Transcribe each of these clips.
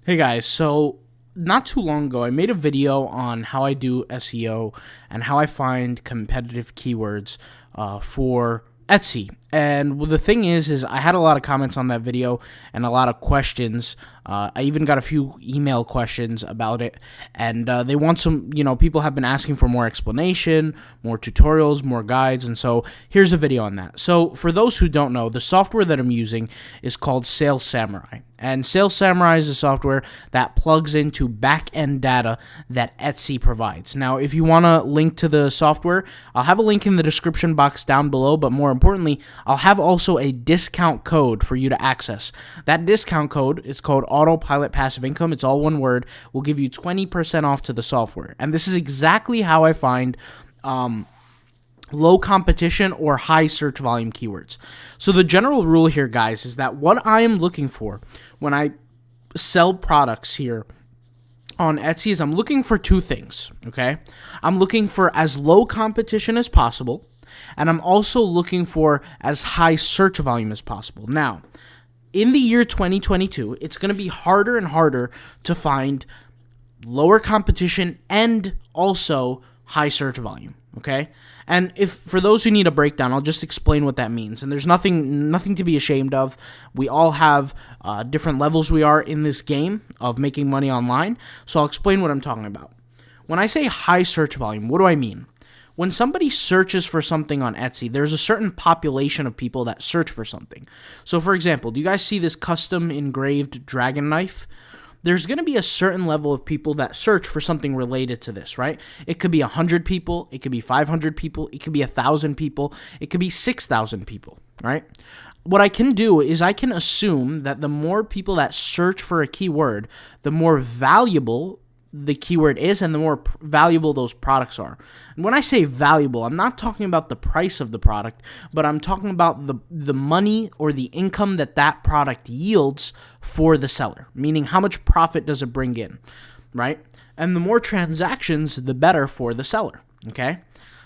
Hey guys, so not too long ago I made a video on how I do SEO and how I find competitive keywords for Etsy. And the thing is I had a lot of comments on that video and a lot of questions. I even got a few email questions about it, and they want some, people have been asking for more explanation, more tutorials, more guides, and so here's a video on that. So for those who don't know, the software that I'm using is called Sales Samurai. And Sales Samurai is a software that plugs into back-end data that Etsy provides. Now, if you want to link to the software, I'll have a link in the description box down below, but more importantly, I'll have also a discount code for you to access. That discount code is called Autopilot Passive Income. It's all one word. Will give you 20% off to the software. And this is exactly how I find low competition or high search volume keywords. So the general rule here, guys, is that what I am looking for when I sell products here on Etsy is I'm looking for two things, okay? I'm looking for as low competition as possible, and I'm also looking for as high search volume as possible. Now, in the year 2022, it's going to be harder and harder to find lower competition and also high search volume, okay? And if for those who need a breakdown, I'll just explain what that means. And there's nothing to be ashamed of. We all have different levels we are in this game of making money online. So I'll explain what I'm talking about. When I say high search volume, what do I mean? When somebody searches for something on Etsy, there's a certain population of people that search for something. So for example, do you guys see this custom engraved dragon knife? There's going to be a certain level of people that search for something related to this, right? It could be 100 people, it could be 500 people, it could be 1,000 people, it could be 6,000 people, right? What I can do is I can assume that the more people that search for a keyword, the more valuable the keyword is and the more valuable those products are. And when I say valuable, I'm not talking about the price of the product, but I'm talking about the money or the income that product yields for the seller, meaning how much profit does it bring in, right? And the more transactions, the better for the seller, okay?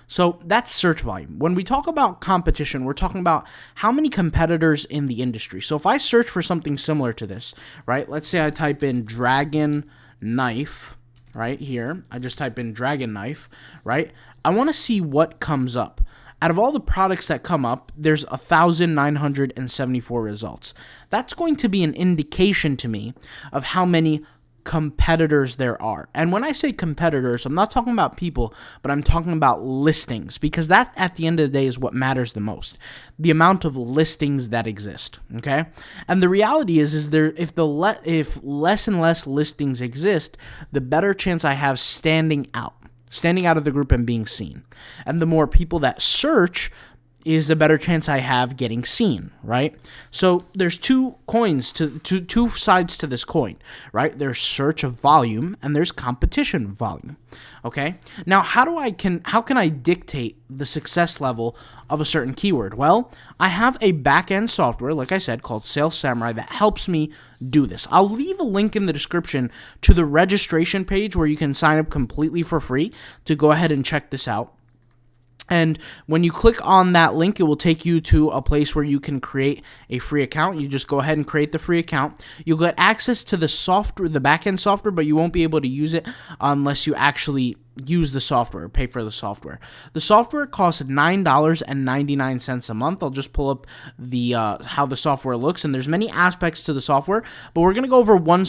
So that's search volume. When we talk about competition, we're talking about how many competitors in the industry. So if I search for something similar to this, right? Let's say I type in dragon knife right here. I just type in dragon knife, right? I want to see what comes up. Out of all the products that come up, there's 1,974 results. That's going to be an indication to me of how many competitors there are. And when I say competitors, I'm not talking about people, but I'm talking about listings, because that at the end of the day is what matters the most. The amount of listings that exist, okay? And the reality is there if less and less listings exist, the better chance I have standing out of the group and being seen. And the more people that search is the better chance I have getting seen, right? So there's two sides to this coin, right? There's search of volume and there's competition volume, okay? Now, how can I dictate the success level of a certain keyword? Well, I have a back-end software, like I said, called Sales Samurai that helps me do this. I'll leave a link in the description to the registration page where you can sign up completely for free to go ahead and check this out. And when you click on that link, it will take you to a place where you can create a free account. You just go ahead and create the free account. You'll get access to the software, the backend software, but you won't be able to use it unless you actually use the software, pay for the software. The software costs $9.99 a month. I'll just pull up the how the software looks, and there's many aspects to the software, but we're gonna go over one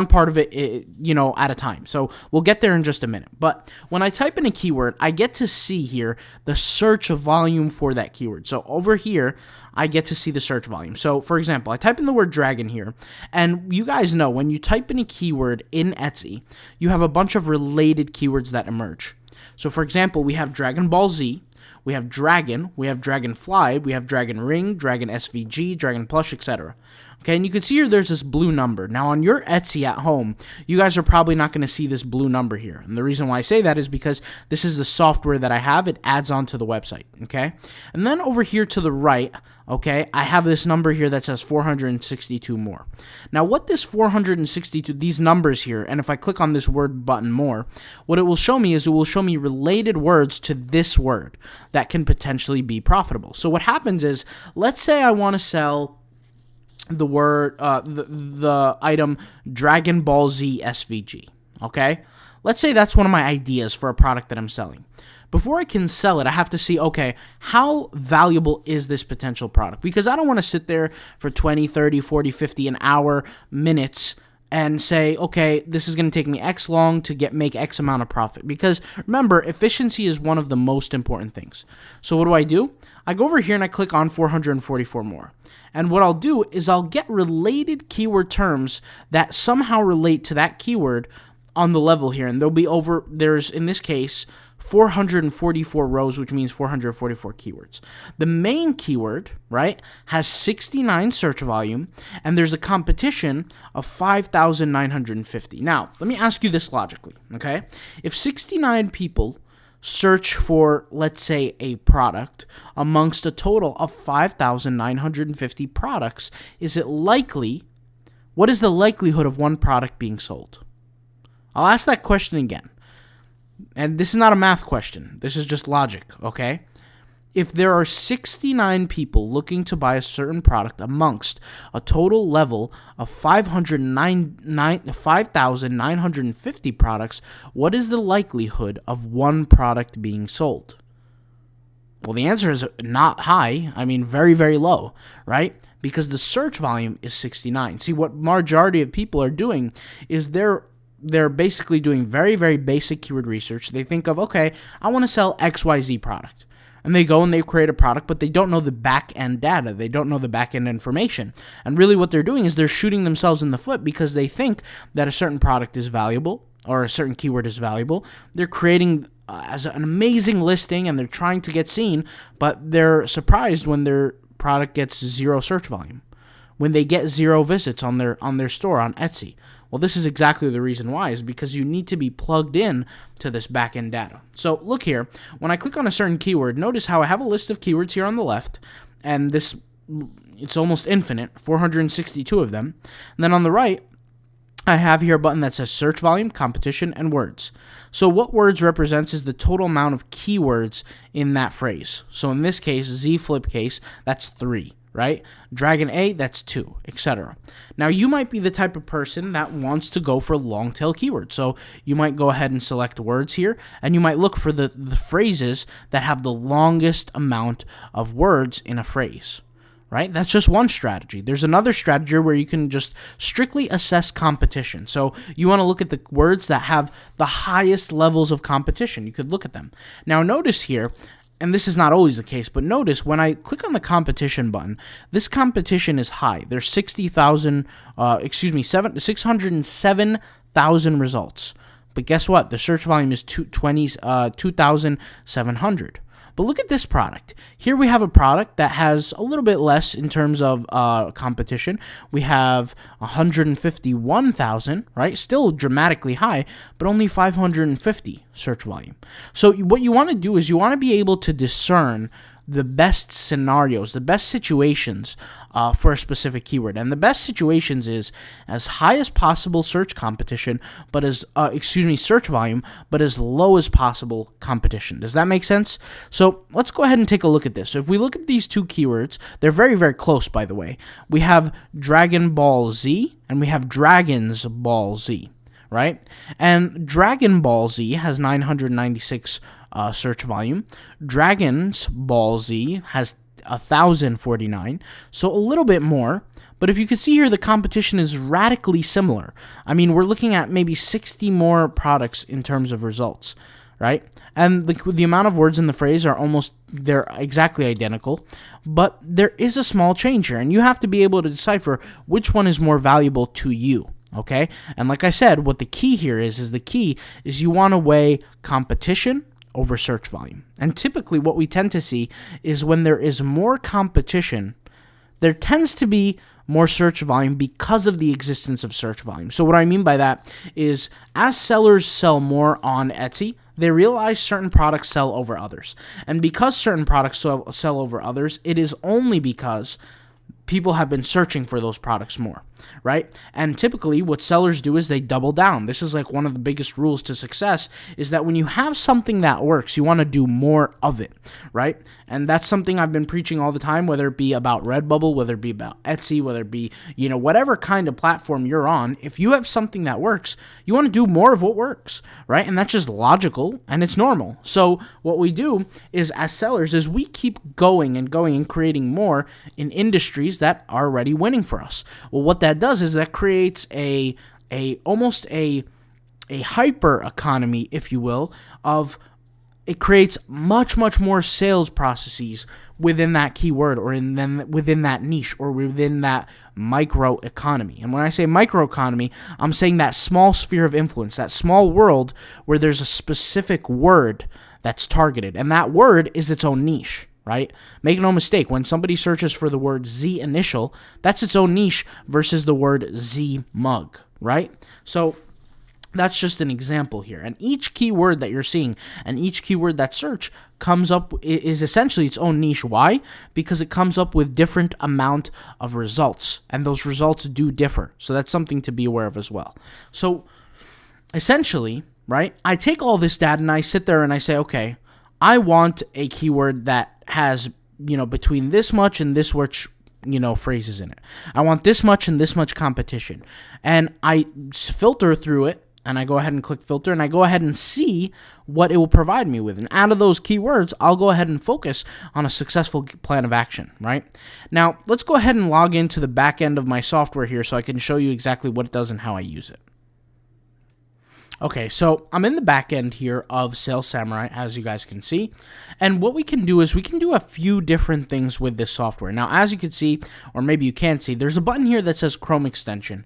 part of it, at a time. So we'll get there in just a minute. But when I type in a keyword, I get to see here the search volume for that keyword. So over here, I get to see the search volume. So for example, I type in the word dragon here, and you guys know when you type in a keyword in Etsy, you have a bunch of related keywords that emerge. So for example, we have Dragon Ball Z, we have dragon, we have dragonfly, we have dragon ring, dragon SVG, dragon plush, etc. Okay, and you can see here there's this blue number. Now on your Etsy at home, you guys are probably not going to see this blue number here. And the reason why I say that is because this is the software that I have. It adds on to the website, okay? And then over here to the right, okay, I have this number here that says 462 more. Now what this 462, these numbers here, and if I click on this word button more, what it will show me is it will show me related words to this word that can potentially be profitable. So what happens is, let's say I want to sell the word, the item Dragon Ball Z SVG. Okay, let's say that's one of my ideas for a product that I'm selling. Before I can sell it, I have to see, okay, how valuable is this potential product? Because I don't want to sit there for 20, 30, 40, 50 an hour, minutes, and say, okay, this is going to take me X long to make X amount of profit. Because remember, efficiency is one of the most important things. So what do? I go over here and I click on 444 more. And what I'll do is I'll get related keyword terms that somehow relate to that keyword on the level here. And there's, in this case, 444 rows, which means 444 keywords. The main keyword, right, has 69 search volume, and there's a competition of 5,950. Now, let me ask you this logically, okay? If 69 people search for, let's say, a product amongst a total of 5,950 products, what is the likelihood of one product being sold? I'll ask that question again. And this is not a math question. This is just logic, okay? If there are 69 people looking to buy a certain product amongst a total level of 5,950 products, what is the likelihood of one product being sold? Well, the answer is not high. I mean, very, very low, right? Because the search volume is 69. See, what majority of people are doing is they're basically doing very, very basic keyword research. They think of, okay, I want to sell XYZ product. And they go and they create a product, but they don't know the back-end data. They don't know the back-end information. And really what they're doing is they're shooting themselves in the foot because they think that a certain product is valuable or a certain keyword is valuable. They're creating as an amazing listing and they're trying to get seen, but they're surprised when their product gets zero search volume, when they get zero visits on their store on Etsy. Well, this is exactly the reason why, is because you need to be plugged in to this back-end data. So look here, when I click on a certain keyword, notice how I have a list of keywords here on the left, and it's almost infinite, 462 of them. And then on the right, I have here a button that says search volume, competition, and words. So what words represents is the total amount of keywords in that phrase. So in this case, Z flip case, that's 3. Right? Dragon A, that's 2, etc. Now, you might be the type of person that wants to go for long tail keywords. So you might go ahead and select words here, and you might look for the phrases that have the longest amount of words in a phrase. Right? That's just one strategy. There's another strategy where you can just strictly assess competition. So you want to look at the words that have the highest levels of competition. You could look at them. Now, notice here, and this is not always the case, but notice when I click on the competition button, this competition is high. There's 607,000 results. But guess what? The search volume is 2,700. But look at this product. Here we have a product that has a little bit less in terms of competition. We have 151,000, right? Still dramatically high, but only 550 search volume. So what you want to do is you want to be able to discern the best scenarios, the best situations for a specific keyword. And the best situations is as high as possible search competition, but search volume, but as low as possible competition. Does that make sense? So let's go ahead and take a look at this. So if we look at these two keywords, they're very, very close, by the way. We have Dragon Ball Z and we have Dragon's Ball Z, right? And Dragon Ball Z has 996 search volume. Dragon's Ball Z has 1,049, so a little bit more. But if you could see here, the competition is radically similar. I mean, we're looking at maybe 60 more products in terms of results, right? And the amount of words in the phrase they're exactly identical, but there is a small change here, and you have to be able to decipher which one is more valuable to you. Okay? And like I said, what the key here is you want to weigh competition over search volume. And typically what we tend to see is when there is more competition, there tends to be more search volume because of the existence of search volume. So what I mean by that is as sellers sell more on Etsy, they realize certain products sell over others. And because certain products sell over others, it is only because people have been searching for those products more, right? And typically what sellers do is they double down. This is like one of the biggest rules to success, is that when you have something that works, you want to do more of it, right? And that's something I've been preaching all the time, whether it be about Redbubble, whether it be about Etsy, whether it be, whatever kind of platform you're on. If you have something that works, you want to do more of what works, right? And that's just logical and it's normal. So what we do is, as sellers, is we keep going and creating more in industries that are already winning for us. Well, what that does is that creates almost a hyper economy, if you will, of it creates much more sales processes within that keyword, or within that niche, or within that micro economy. And when I say micro economy, I'm saying that small sphere of influence, that small world where there's a specific word that's targeted, and that word is its own niche, right? Make no mistake, when somebody searches for the word Z initial, that's its own niche versus the word Z mug, right? So that's just an example here. And each keyword that you're seeing and each keyword that search comes up is essentially its own niche. Why? Because it comes up with different amount of results, and those results do differ. So that's something to be aware of as well. So essentially, right, I take all this data and I sit there and I say, okay, I want a keyword that has, between this much and this much phrases in it. I want this much and this much competition. And I filter through it, and I go ahead and click filter, and I go ahead and see what it will provide me with. And out of those keywords, I'll go ahead and focus on a successful plan of action, right? Now, let's go ahead and log into the back end of my software here so I can show you exactly what it does and how I use it. Okay, so I'm in the back end here of Sales Samurai, as you guys can see. And what we can do is we can do a few different things with this software. Now, as you can see, or maybe you can't see, there's a button here that says Chrome extension.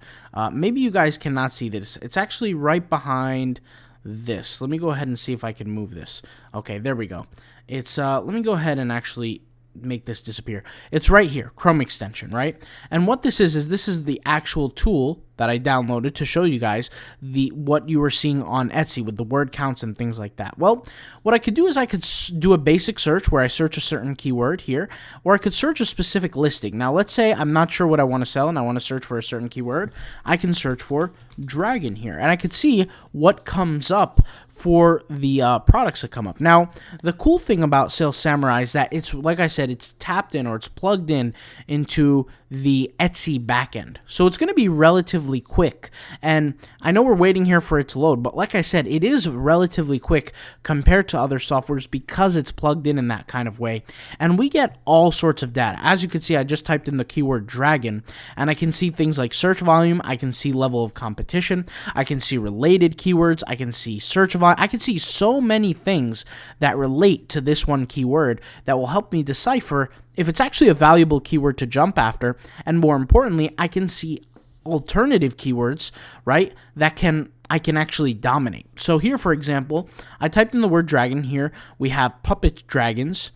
Maybe you guys cannot see this. It's actually right behind this. Let me go ahead and see if I can move this. Okay, there we go. It's let me go ahead and actually make this disappear. It's right here, Chrome extension, right? And what this is this is the actual tool that I downloaded to show you guys what you were seeing on Etsy with the word counts and things like that. Well, what I could do is I could do a basic search where I search a certain keyword here, or I could search a specific listing. Now, let's say I'm not sure what I want to sell and I want to search for a certain keyword. I can search for dragon here, and I could see what comes up for the products that come up. Now, the cool thing about Sales Samurai is that it's, like I said, it's tapped in, or it's plugged in into the Etsy backend. So it's going to be relatively quick. And I know we're waiting here for it to load, but like I said, it is relatively quick compared to other softwares because it's plugged in that kind of way. And we get all sorts of data. As you can see, I just typed in the keyword dragon, and I can see things like search volume. I can see level of competition. I can see related keywords. I can see search volume. I can see so many things that relate to this one keyword that will help me decipher if it's actually a valuable keyword to jump after. And more importantly, I can see alternative keywords, right, that I can actually dominate. So here, for example, I typed in the word dragon. Here we have puppet dragons,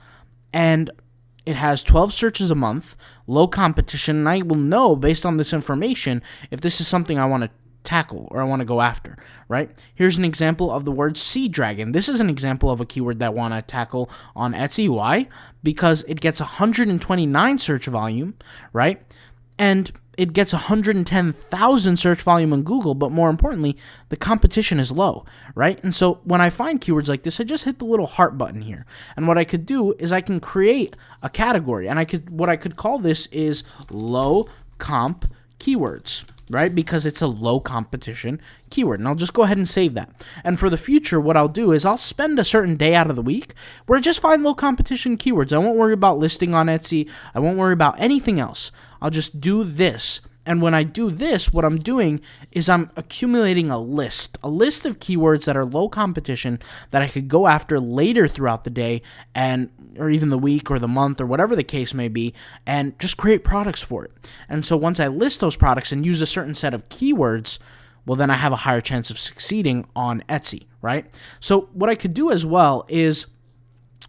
and it has 12 searches a month, low competition, and I will know based on this information if this is something I want to tackle or I want to go after, right? Here's an example of the word sea dragon. This is an example of a keyword that I want to tackle on Etsy. Why? Because it gets 129 search volume, right? And it gets 110,000 search volume on Google, but more importantly, the competition is low, right? And so when I find keywords like this, I just hit the little heart button here. And what I could do is I can create a category, and what I could call this is low comp keywords, right? Because it's a low competition keyword. And I'll just go ahead and save that. And for the future, what I'll do is I'll spend a certain day out of the week where I just find low competition keywords. I won't worry about listing on Etsy. I won't worry about anything else. I'll just do this. And when I do this, what I'm doing is I'm accumulating a list of keywords that are low competition that I could go after later throughout the day or even the week or the month or whatever the case may be, and just create products for it. And so once I list those products and use a certain set of keywords, well, then I have a higher chance of succeeding on Etsy, right? So what I could do as well is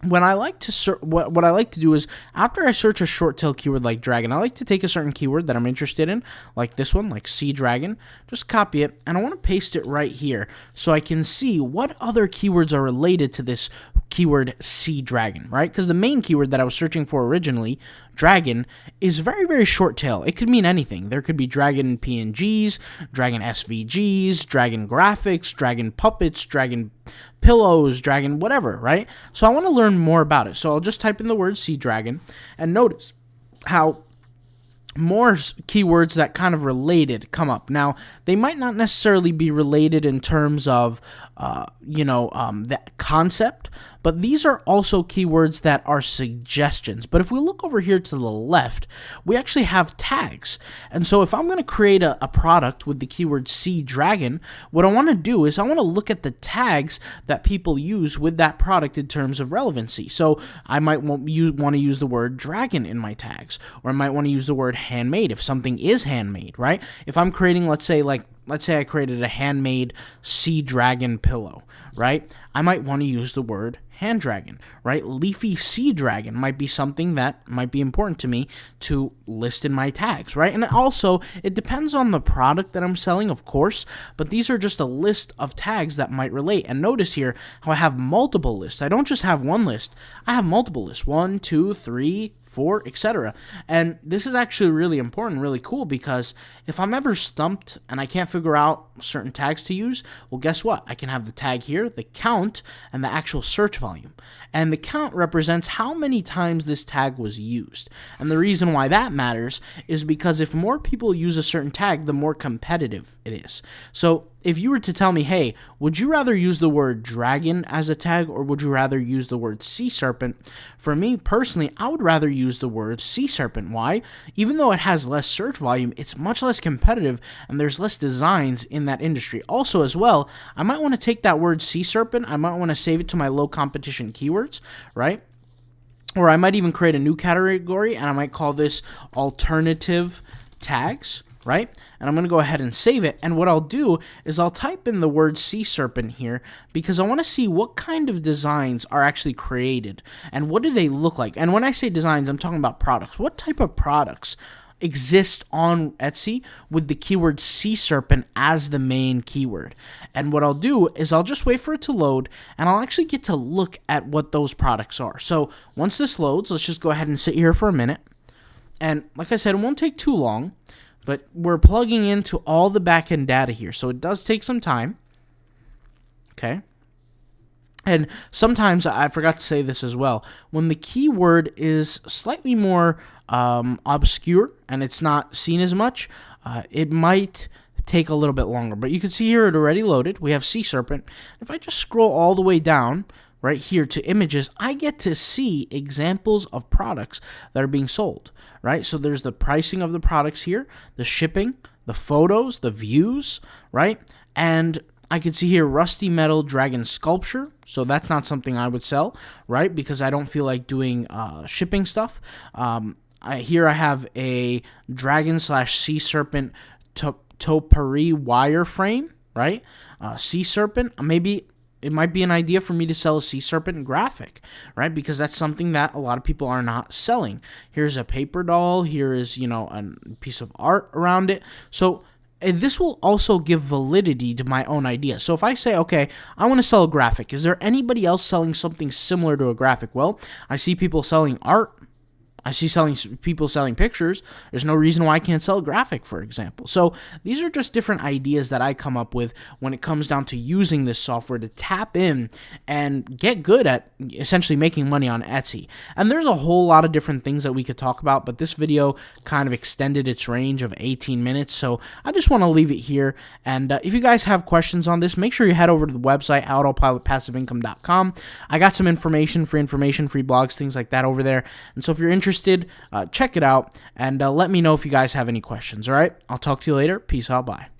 when I like to what I like to do is after I search a short tail keyword like dragon, I like to take a certain keyword that I'm interested in, like this one, like sea dragon, just copy it, and I want to paste it right here so I can see what other keywords are related to this keyword sea dragon, right? Because the main keyword that I was searching for originally, dragon, is very, very short tail. It could mean anything. There could be dragon PNGs, dragon SVGs, dragon graphics, dragon puppets, dragon pillows, dragon whatever, right? So I want to learn more about it. So I'll just type in the word sea dragon and notice how more keywords that kind of related come up. Now, they might not necessarily be related in terms of, the concept, but these are also keywords that are suggestions. But if we look over here to the left, we actually have tags. And so if I'm going to create a product with the keyword sea dragon, what I want to do is I want to look at the tags that people use with that product in terms of relevancy. So I might want to use the word dragon in my tags, or I might want to use the word handmade if something is handmade, right? If I'm creating, let's say I created a handmade sea dragon pillow, right? I might want to use the word hand dragon, right? Leafy sea dragon might be something that might be important to me to list in my tags, right? And also, it depends on the product that I'm selling, of course, but these are just a list of tags that might relate. And notice here how I have multiple lists. I don't just have one list. I have multiple lists, 1, 2, 3, 4, etc. And this is actually really important, really cool, because if I'm ever stumped and I can't figure out certain tags to use, well, guess what? I can have the tag here, the count, and the actual search volume. And the count represents how many times this tag was used. And the reason why that matters is because if more people use a certain tag, the more competitive it is. So if you were to tell me, hey, would you rather use the word dragon as a tag, or would you rather use the word sea serpent? For me personally, I would rather use the word sea serpent. Why? Even though it has less search volume, it's much less competitive and there's less designs in that industry. Also as well, I might want to take that word sea serpent, I might want to save it to my low competition keywords, right? Or I might even create a new category and I might call this alternative tags, right? And I'm going to go ahead and save it. And what I'll do is I'll type in the word sea serpent here because I want to see what kind of designs are actually created and what do they look like. And when I say designs, I'm talking about products. What type of products exist on Etsy with the keyword sea serpent as the main keyword? And what I'll do is I'll just wait for it to load and I'll actually get to look at what those products are. So once this loads, let's just go ahead and sit here for a minute. And like I said, it won't take too long, but we're plugging into all the backend data here, so it does take some time. Okay. And sometimes, I forgot to say this as well, when the keyword is slightly more obscure and it's not seen as much, it might take a little bit longer. But you can see here it already loaded. We have sea serpent. If I just scroll all the way down right here to images, I get to see examples of products that are being sold, right? So there's the pricing of the products here, the shipping, the photos, the views, right? And I can see here rusty metal dragon sculpture. So that's not something I would sell, right? Because I don't feel like doing shipping stuff. Here I have a dragon / sea serpent topiary wireframe, right? Sea serpent, maybe it might be an idea for me to sell a sea serpent graphic, right? Because that's something that a lot of people are not selling. Here's a paper doll. Here is, a piece of art around it. So this will also give validity to my own idea. So if I say, okay, I want to sell a graphic, is there anybody else selling something similar to a graphic? Well, I see people selling art. I see people selling pictures. There's no reason why I can't sell a graphic, for example. So these are just different ideas that I come up with when it comes down to using this software to tap in and get good at essentially making money on Etsy. And there's a whole lot of different things that we could talk about, but this video kind of extended its range of 18 minutes. So I just want to leave it here. And if you guys have questions on this, make sure you head over to the website, autopilotpassiveincome.com. I got some information, free blogs, things like that over there. And so if you're interested, check it out and let me know if you guys have any questions. All right, I'll talk to you later. Peace out. Bye.